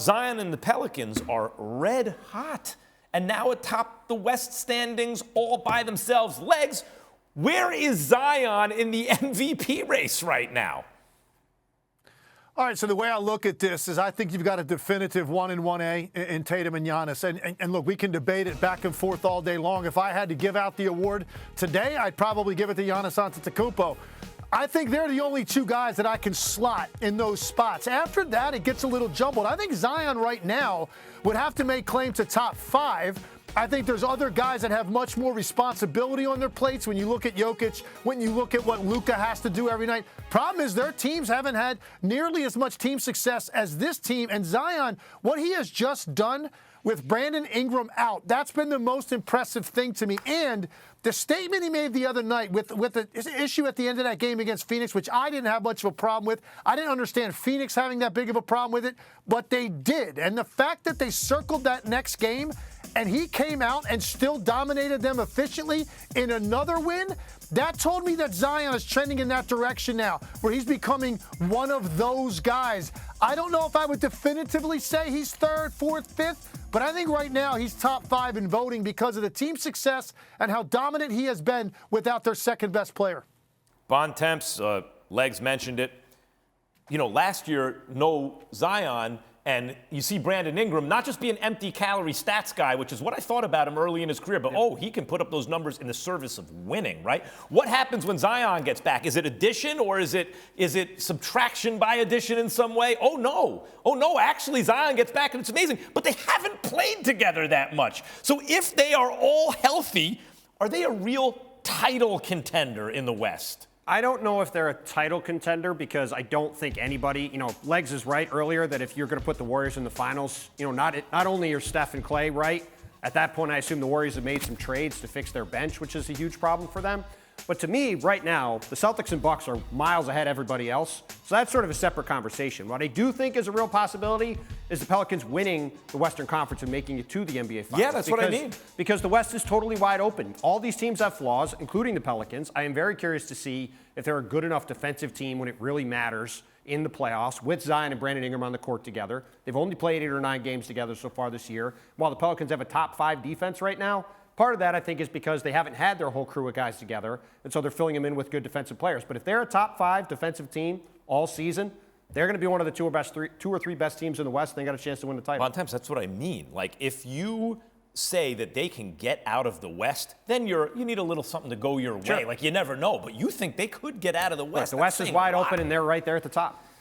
Zion and the Pelicans are red hot and now atop the West standings all by themselves. Legs, where is Zion in the MVP race right now? All right, so the way I look at this is I think you've got a definitive 1 and 1A in Tatum and Giannis. And look, we can debate it back and forth all day long. If I had to give out the award today, I'd probably give it to Giannis Antetokounmpo. I think they're the only two guys that I can slot in those spots. After that, it gets a little jumbled. I think Zion right now would have to make claim to top 5. I think there's other guys that have much more responsibility on their plates when you look at Jokic, when you look at what Luka has to do every night. Problem is their teams haven't had nearly as much team success as this team. And Zion, what he has just done with Brandon Ingram out, that's been the most impressive thing to me. And the statement he made the other night with the issue at the end of that game against Phoenix, which I didn't have much of a problem with. I didn't understand Phoenix having that big of a problem with it, but they did. And the fact that they circled that next game and he came out and still dominated them efficiently in another win, that told me that Zion is trending in that direction now, where he's becoming one of those guys. I don't know if I would definitively say he's 3rd, 4th, 5th, but I think right now he's top 5 in voting because of the team success and how dominant he has been without their second best player. Bontemps, Legs mentioned it. You know, last year, no Zion. And you see Brandon Ingram not just be an empty calorie stats guy, which is what I thought about him early in his career, but he can put up those numbers in the service of winning, right? What happens when Zion gets back? Is it addition or is it subtraction by addition in some way? Oh no, actually Zion gets back and it's amazing, but they haven't played together that much. So if they are all healthy, are they a real title contender in the West? I don't know if they're a title contender because I don't think anybody, Legs is right earlier that if you're going to put the Warriors in the finals, not only are Steph and Clay right. At that point, I assume the Warriors have made some trades to fix their bench, which is a huge problem for them. But to me, right now, the Celtics and Bucks are miles ahead of everybody else. So that's sort of a separate conversation. What I do think is a real possibility is the Pelicans winning the Western Conference and making it to the NBA Finals. Yeah, that's what I mean. Because the West is totally wide open. All these teams have flaws, including the Pelicans. I am very curious to see if they're a good enough defensive team when it really matters in the playoffs with Zion and Brandon Ingram on the court together. They've only played 8 or 9 games together so far this year. While the Pelicans have a top 5 defense right now, part of that, I think, is because they haven't had their whole crew of guys together, and so they're filling them in with good defensive players. But if they're a top 5 defensive team all season, they're going to be one of the 2 or 3 best teams in the West, and they got a chance to win the title. Bontemps, that's what I mean. Like, if you say that they can get out of the West, then you need a little something to go your way. Sure. Like, you never know. But you think they could get out of the West. Right, the West is wide open, and they're right there at the top.